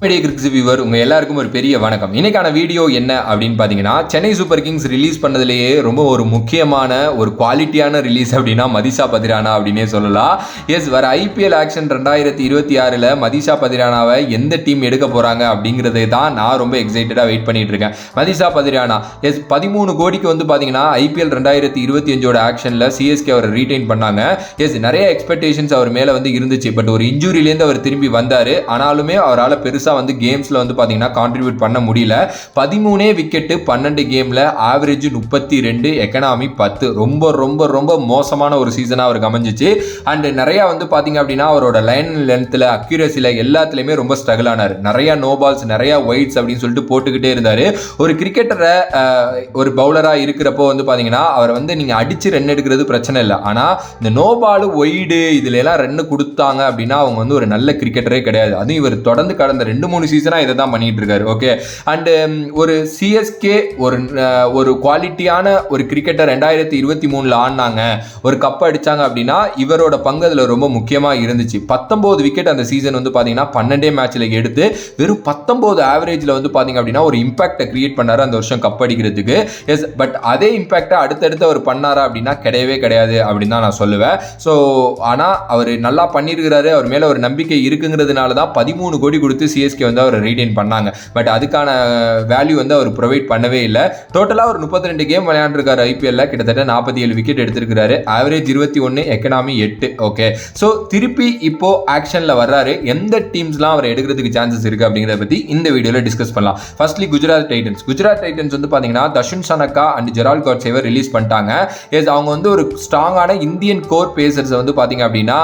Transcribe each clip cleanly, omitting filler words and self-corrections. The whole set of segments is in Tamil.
மீடியா கிரிக்ஸ் வியூவர் உங்க எல்லாருக்கும் ஒரு பெரிய வணக்கம். இன்னைக்கான வீடியோ என்ன அப்படின்னு பாத்தீங்கன்னா, சென்னை சூப்பர் கிங்ஸ் ரிலீஸ் பண்ணதுலேயே ரொம்ப ஒரு முக்கியமான ஒரு குவாலிட்டியான ரிலீஸ் அப்படின்னா மதிஷா பத்திரானா அப்படின்னே சொல்லலாம். எஸ், வர ஐபிஎல் ஆக்ஷன் 2026 மதிஷா பத்திரானாவை எந்த டீம் எடுக்க போறாங்க அப்படிங்கிறதை தான் நான் ரொம்ப எக்ஸைட்டடா வெயிட் பண்ணிட்டு இருக்கேன். மதிஷா பத்திரானா எஸ் 13 கோடிக்கு வந்து பாத்தீங்கன்னா ஐபிஎல் 2025 ஆக்ஷன்ல சிஎஸ்கே அவர் ரீடைன் பண்ணாங்க. எஸ், நிறைய எக்ஸ்பெக்டேஷன்ஸ் அவர் மேல வந்து இருந்துச்சு. பட் ஒரு இன்ஜுரியிலேருந்து அவர் திரும்பி வந்தாரு. ஆனாலுமே அவரால் பெருசா வந்து கேம்ஸ்ல வந்து பாத்தீங்கன்னா கான்ட்ரிபியூட் பண்ண முடியல. 13 விக்கெட் 12 கேம்ல ஆவரேஜ் 32, எக்கனாமி 10. ரொம்ப ரொம்ப ரொம்ப மோசமான ஒரு சீசனா அவருக்கு அமைஞ்சிச்சு. அண்ட் நிறைய வந்து பாத்தீங்க அப்படின்னா அவரோட லைன் லென்த்ல, அக்யூரசில எல்லாத்துலயுமே ரொம்ப ஸ்ட்ரகிள் ஆனார். நிறைய நோ பால்ஸ், நிறைய ஒயிட்ஸ் அப்படின்னு சொல்லிட்டு போட்டுக்கிட்டே இருந்தாரு. ஒரு கிரிக்கெட்டரை ஒரு பவுலரா இருக்கிறப்போ வந்து பாத்தீங்கன்னா அவர் வந்து நீங்க அடிச்சு ரன் எடுக்கிறது பிரச்சனை இல்லை. ஆனா இந்த நோ பால், ஒயிடு இதுல எல்லாம் ரன் கொடுத்தாங்க அப்படின்னா அவங்க வந்து ஒரு நல்ல கிரிக்கெட்டரே கிடையாது. அதுவும் இவர் தொடர்ந்து கடந்த 2-3 சீசனா இதை தான் பண்ணிட்டு இருக்காரு. ஓகே, அண்ட் ஒரு சிஎஸ்கே ஒரு குவாலிட்டியான ஒரு கிரிக்கெட்டர் 2023 ஆடினாங்க, ஒரு கப் அடிச்சாங்க அப்படின்னா இவரோட பங்கு அதுல ரொம்ப முக்கியமா இருந்துச்சு. 19 விக்கெட் அந்த சீசன் வந்து பாத்தீங்கன்னா 12 மேட்ச்ல எடுத்து வெறும் 19 ஆவரேஜ்ல வந்து பாத்தீங்க அப்படின்னா ஒரு இம்பாக்டை கிரியேட் பண்ணாரு அந்த வருஷம் கப் அடிக்கிறதுக்கு. எஸ், பட் அதே இம்பாக்டை அடுத்தடுத்து அவர் பண்ணாரா அப்படின்னா கிடையவே கிடையாது அப்படின்னு தான் நான் சொல்லுவேன். ஸோ ஆனா அவர் நல்லா பண்ணியிருக்கிறாரு, அவர் மேல ஒரு நம்பிக்கை இருக்குங்கிறதுனால தான் 13 கோடி கொடுத்து சிஎஸ்கே வந்து அவர் ரீடைன் பண்ணாங்க. பட் அதுக்கான வேல்யூ வந்து அவர் ப்ரொவைட் பண்ணவே இல்லை. டோட்டலா ஒரு 32 கேம் விளையாண்டுருக்காரு ஐபிஎல்ல, கிட்டத்தட்ட 47 விக்கெட் எடுத்திருக்காரு. Average 21, economy 8. ஓகே, ஸோ திருப்பி இப்போ ஆக்ஷன்ல வர்றாரு. எந்த டீம்ஸ்லாம் அவர் எடுக்கிறதுக்கு சான்சஸ் இருக்கு அப்படிங்கிறத பத்தி இந்த வீடியோல டிஸ்கஸ் பண்ணலாம். ஃபர்ஸ்ட்லி குஜராத் டைட்டன்ஸ் வந்து பாத்தீங்கன்னா Dasun Shanaka and Gerald காட்சேவர் release பண்ணிட்டாங்க. எஸ், அவங்க வந்து ஒரு ஸ்ட்ராங்கான இந்தியன் கோர் பேசர்ஸ் வந்து பாத்தீங்க அப்படின்னா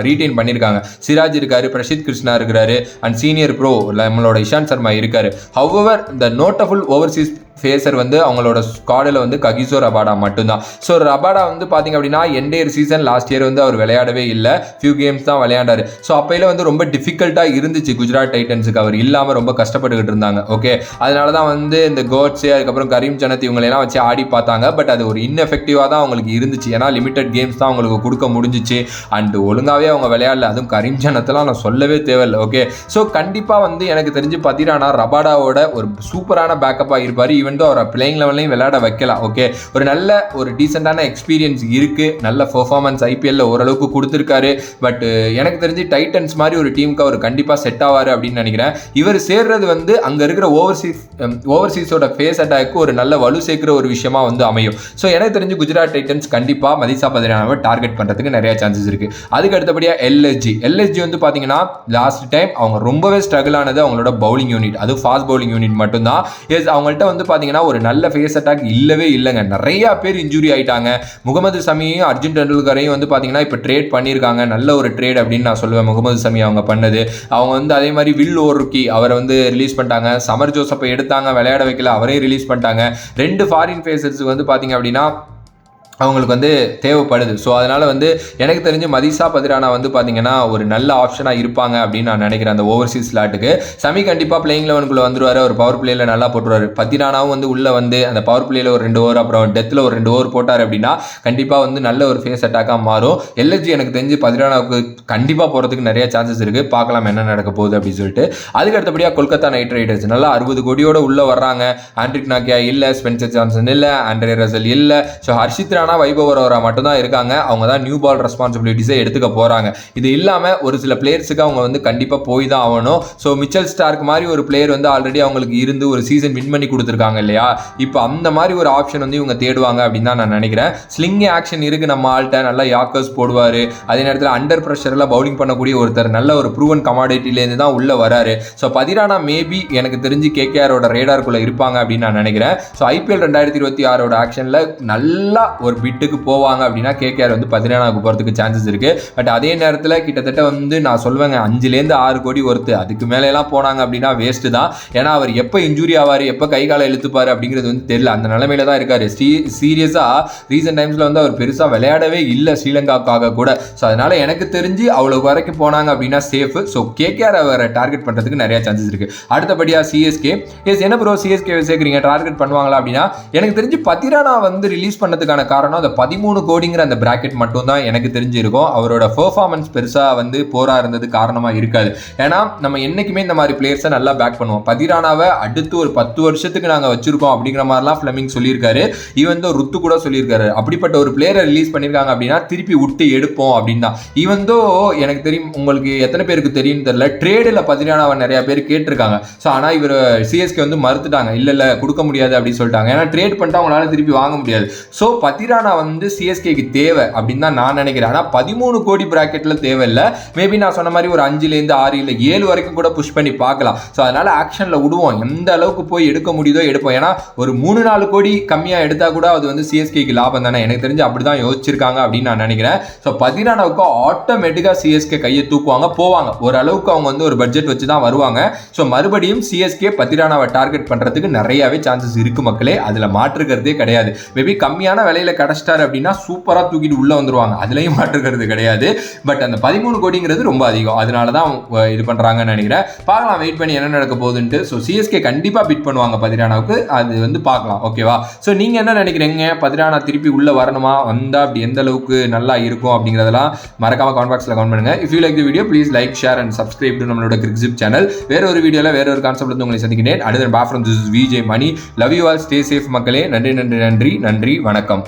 ரீடைன் பண்ணிருக்காங்க. சிராஜ் இருக்காரு, பிரசித் கிருஷ்ணா இருக்காரு, அண்ட் சீனியர் ப்ரோ நம்மளோட இஷாந்த் சர்மா இருக்காரு. ஹவவர் த நோட்டபுள் ஓவர்சீஸ் ஃபேஸர் வந்து அவங்களோட ஸ்குவாடில் வந்து ககிசோ ரபாடா மட்டும்தான். ஸோ ரபாடா வந்து பார்த்தீங்க அப்படின்னா என்டையர் சீசன் லாஸ்ட் இயர் வந்து அவர் விளையாடவே இல்லை, ஃபியூ கேம்ஸ் தான் விளையாண்டாரு. ஸோ அப்பையில வந்து ரொம்ப டிஃபிகல்ட்டாக இருந்துச்சு குஜராத் டைட்டன்ஸுக்கு, அவர் இல்லாமல் ரொம்ப கஷ்டப்பட்டுக்கிட்டு இருந்தாங்க. ஓகே, அதனால தான் வந்து இந்த கோட்ஸே அதுக்கப்புறம் கரீம் ஜனத் இவங்களெல்லாம் வச்சு ஆடி பார்த்தாங்க. பட் அது ஒரு இன்எஃபெக்டிவாக தான் அவங்களுக்கு இருந்துச்சு. ஏன்னா லிமிடெட் கேம்ஸ் தான் அவங்களுக்கு கொடுக்க முடிஞ்சிச்சு. அண்ட் ஒழுங்காகவே அவங்க விளையாடல. அதுவும் கரீம் ஜனத்தெல்லாம் நான் சொல்லவே தேவையில்லை. ஓகே, ஸோ கண்டிப்பாக வந்து எனக்கு தெரிஞ்சு பார்த்தீங்கன்னா ரபாடாவோட ஒரு சூப்பரான பேக்கப்பாக இருப்பார். ஈவன் அவரை பிளேயிங் லெவல்லையும் விளையாட வைக்கலாம். ஓகே, ஒரு டீசென்டான எக்ஸ்பீரியன்ஸ் இருக்கு, நல்ல பெர்ஃபார்மன்ஸ் ஐபிஎல்ல ஓரளவுக்கு கொடுத்துருக்காரு. பட் எனக்கு தெரிஞ்சு டைட்டன்ஸ் மாதிரி ஒரு டீமுக்கு அவர் கண்டிப்பா செட் ஆவாரு அப்படின்னு நினைக்கிறேன். இவர் சேர்றது வந்து அங்க இருக்கிற ஓவர்சீஸோட ஃபேஸ் அட்டாக்கு ஒரு நல்ல வலு சேர்க்கிற ஒரு விஷயமா வந்து அமையும். ஸோ எனக்கு தெரிஞ்சு குஜராத் டைட்டன்ஸ் கண்டிப்பா மதிஷா பத்திரானாவை டார்கெட் பண்றதுக்கு நிறைய சான்சஸ் இருக்கு. அதுக்கு அடுத்தபடியா எல்எஸ்ஜி வந்து பாத்தீங்கன்னா லாஸ்ட் டைம் அவங்க ரொம்பவே ஸ்ட்ரகிள் ஆனது அவங்களோட பவுலிங் யூனிட், அது ஃபாஸ்ட் பவுலிங் யூனிட் மட்டும்தான். எஸ், அவங்கள்ட்ட வந்து பாத்தீங்கன்னா ஒரு நல்ல ஃபேஸ் அட்டாக் இல்லவே இல்லைங்க. நிறைய பேர் இன்ஜுரி ஆயிட்டாங்க. முகமது சமியையும் அர்ஜுன் டெண்டுல்கரையும் வந்து பாத்தீங்கன்னா இப்போ ட்ரேட் பண்ணியிருக்காங்க. நல்ல ஒரு ட்ரேட் அப்படின்னு நான் சொல்லுவேன் முகமது சமி அவங்க பண்ணது. அவங்க வந்து அதே மாதிரி வில் ஓவர்கி அவரை வந்து ரிலீஸ் பண்ணிட்டாங்க. சமர் ஜோசப்பை எடுத்தாங்க, விளையாட வைக்கல, அவரையும் ரிலீஸ் பண்ணிட்டாங்க. 2 ஃபாரின் ஃபேஸர்ஸ் வந்து பாத்தீங்க அப்படின்னா அவங்களுக்கு வந்து தேவைப்படுது. ஸோ அதனால் வந்து எனக்கு தெரிஞ்சு மதிஷா பத்திரானா வந்து பார்த்தீங்கன்னா ஒரு நல்ல ஆப்ஷனாக இருப்பாங்க அப்படின்னு நான் நினைக்கிறேன் அந்த ஓவர்சீஸ் ஸ்லாட்டுக்கு. சமி கண்டிப்பாக பிளேயிங் லெவனுக்குள்ளே வந்துருவார், ஒரு பவர் பிளேயில் நல்லா போட்டுருவார். பத்திரானாவும் வந்து உள்ளே வந்து அந்த பவர் பிளேயில் ஒரு 2 ஓவர், அப்புறம் டெத்தில் ஒரு 2 ஓவர் போட்டார் அப்படின்னா கண்டிப்பாக வந்து நல்ல ஒரு ஃபேஸ் அட்டாக்காக மாறும். எல்எஸ்ஜி எனக்கு தெரிஞ்சு பத்திரானாவுக்கு கண்டிப்பாக போகிறதுக்கு நிறைய சான்சஸ் இருக்குது. பார்க்கலாம் என்ன நடக்க போகுது அப்படின்னு சொல்லிட்டு. அதுக்கு அடுத்தபடியாக கொல்கத்தா நைட் ரைடர்ஸ் நல்லா 60 கோடியோட உள்ளே வர்றாங்க. ஆண்ட்ரிக் நாக்கியா இல்லை, ஸ்பென்சர் ஜான்சன் இல்லை, ஆண்ட்ரே ரசல் இல்லை. ஸோ ஹர்ஷித் ராணா, வைபவ் ஓவரா மட்டும் தான் இருக்காங்க. அவங்க தான் நியூ பால் ரெஸ்பான்சிபிலிட்டிஸை எடுத்துக்க போறாங்க. இது இல்லாம ஒரு சில பிளேயர்ஸுக்கு அவங்க வந்து கண்டிப்பா போய் தான் ஆகணும். ஸோ மிச்சல் ஸ்டார்க் மாதிரி ஒரு பிளேயர் வந்து ஆல்ரெடி அவங்களுக்கு இருந்து ஒரு சீசன் வின் பண்ணி கொடுத்துருக்காங்க இல்லையா, இப்போ அந்த மாதிரி ஒரு ஆப்ஷன் வந்து இவங்க தேடுவாங்க அப்படின்னு தான் நான் நினைக்கிறேன். ஸ்லிங் ஆக்ஷன் இருக்கு நம்ம ஆள்கிட்ட, நல்லா யாக்கர்ஸ் போடுவாரு. அதே நேரத்தில் அண்டர் ப்ரெஷர்ல பவுலிங் பண்ணக்கூடிய ஒருத்தர், நல்ல ஒரு ப்ரூவன் கமாடிட்டிலேருந்து தான் உள்ள வராரு. ஸோ பத்திரானா மேபி எனக்கு தெரிஞ்சு கேகேஆரோட ரேடாருக்குள்ள இருப்பாங்க அப்படின்னு நான் நினைக்கிறேன். ஸோ ஐபிஎல் 2026 ஆக்ஷன்ல நல்லா ஒரு பிட்டுக்கு போவாங்க அப்படின்னா கேகேஆர் வந்து பத்திரானாவுக்கு போகிறதுக்கு சான்சஸ் இருக்கு. பட் அதே நேரத்தில் கிட்டத்தட்ட வந்து நான் சொல்லுவேங்க 5-6 கோடி ஒருத்து, அதுக்கு மேலே எல்லாம் போனாங்க அப்படின்னா வேஸ்ட் தான். ஏன்னா அவர் எப்போ இன்ஜூரி ஆவார், எப்போ கை காலை இழுத்துப்பாரு அப்படிங்கிறது வந்து தெரியல. அந்த நிலைமையில தான் இருக்காரு. சீரியஸா ரீசன்ட் டைம்ஸ்ல வந்து அவர் பெருசா விளையாடவே இல்லை ஸ்ரீலங்காக்காக கூட. ஸோ அதனால எனக்கு தெரிஞ்சு அவ்வளவு வரைக்கும் போனாங்க அப்படின்னா சேஃப். ஸோ கேகேஆர் அவரை டார்கெட் பண்றதுக்கு நிறைய சான்சஸ் இருக்கு. அடுத்தபடியா சிஎஸ்கே. எஸ், என்ன ப்ரோ சிஎஸ்கே சேர்க்குறீங்க, டார்கெட் பண்ணுவாங்களா அப்படின்னா எனக்கு தெரிஞ்சு பத்திரானா வந்து ரிலீஸ் பண்ணதுக்கான காரணம் காரணம் அந்த 13 கோடிங்கிற அந்த பிராக்கெட் மட்டும் தான் எனக்கு தெரிஞ்சிருக்கும். அவரோட பெர்ஃபார்மன்ஸ் பெருசா வந்து போரா இருந்தது காரணமா இருக்காது. ஏன்னா நம்ம என்னைக்குமே இந்த மாதிரி பிளேயர்ஸை நல்லா பேக் பண்ணுவோம். பதிரானாவை அடுத்து ஒரு 10 வருஷத்துக்கு நாங்க வச்சிருக்கோம் அப்படிங்கிற மாதிரிலாம் ஃபிளமிங் சொல்லியிருக்காரு. ஈவன் தோ ருத்து கூட சொல்லியிருக்காரு. அப்படிப்பட்ட ஒரு பிளேயரை ரிலீஸ் பண்ணியிருக்காங்க அப்படின்னா திருப்பி விட்டு எடுப்போம் அப்படின்னு தான். ஈவன் தோ எனக்கு தெரியும், உங்களுக்கு எத்தனை பேருக்கு தெரியும் தெரியல, ட்ரேடில் பதிரானாவை நிறைய பேர் கேட்டிருக்காங்க. ஸோ ஆனால் இவர் சிஎஸ்கே வந்து மறுத்துட்டாங்க. இல்லை கொடுக்க முடியாது அப்படின்னு சொல்லிட்டாங்க. ஏன்னா ட்ரேட் பண்ணிட்டு அவங்களால திருப்பி வாங்க முடியாது. ஸோ பதிரானா வந்து சிஎஸ்கேக்கு தேவை அப்படின்னு தான் நான் நினைக்கிறேன். ஆனால் 13 கோடி பிராக்கெட்டில் தேவையில்லை. மேபி நான் சொன்ன மாதிரி ஒரு 5லேருந்து 6 இல்லை 7 வரைக்கும் கூட புஷ் பண்ணி பார்க்கலாம். ஸோ அதனால ஆக்ஷனில் விடுவோம். எந்த அளவுக்கு போய் எடுக்க முடியுதோ எடுப்போம். ஏன்னா ஒரு 3-4 கோடி கம்மியாக எடுத்தா கூட அது வந்து சிஎஸ்கேக்கு லாபம் தானே. எனக்கு தெரிஞ்சு அப்படி தான் யோசிச்சிருக்காங்க அப்படின்னு நான் நினைக்கிறேன். ஸோ பதிரானாவுக்கு ஆட்டோமேட்டிக்காக சிஎஸ்கே கையை தூக்குவாங்க, போவாங்க. ஓரளவுக்கு அவங்க வந்து ஒரு பட்ஜெட் வச்சு தான் வருவாங்க. ஸோ மறுபடியும் சிஎஸ்கே பதிரானாவை டார்கெட் பண்ணுறதுக்கு நிறையவே சான்சஸ் இருக்கு மக்களே. அதில் மாற்றுக்கிறதே கிடையாது. மேபி கம்மியான விலையில கிடைச்சிட்டாரு அப்படின்னா சூப்பராக தூக்கிட்டு உள்ள வந்துருவாங்க. அதுலயும் மாற்றுக்கிறது கிடையாது. பட் அந்த 13 கோடிங்கிறது ரொம்ப அதிகம். அதனால தான் இது பண்றாங்கன்னு நினைக்கிறேன். பார்க்கலாம், வெயிட் பண்ணி என்ன நடக்க போகுதுன்ட்டு. ஸோ சிஎஸ்கே கண்டிப்பாக பிட் பண்ணுவாங்க பதிரானாவுக்கு. அது வந்து பார்க்கலாம். ஓகேவா? ஸோ நீங்க என்ன நினைக்கிறீங்க? பதிரானா திருப்பி உள்ள வரணுமா? வந்தா அப்படி எந்த அளவுக்கு நல்லா இருக்கும் அப்படிங்கிறதெல்லாம் மறக்காம கமெண்ட் பாக்ஸ்ல கமெண்ட் பண்ணுங்க. If you like the video please like, share and subscribe to நம்மளோட கிரிக்ஸிப் சேனல். வேற ஒரு வீடியோல வேற ஒரு கான்செப்ட்ல வந்து உங்களை சந்திக்கிறேன். அடுத்த bye from this is Vijay Mani. Love you all, stay safe மக்களே. நன்றி நன்றி நன்றி நன்றி, வணக்கம்.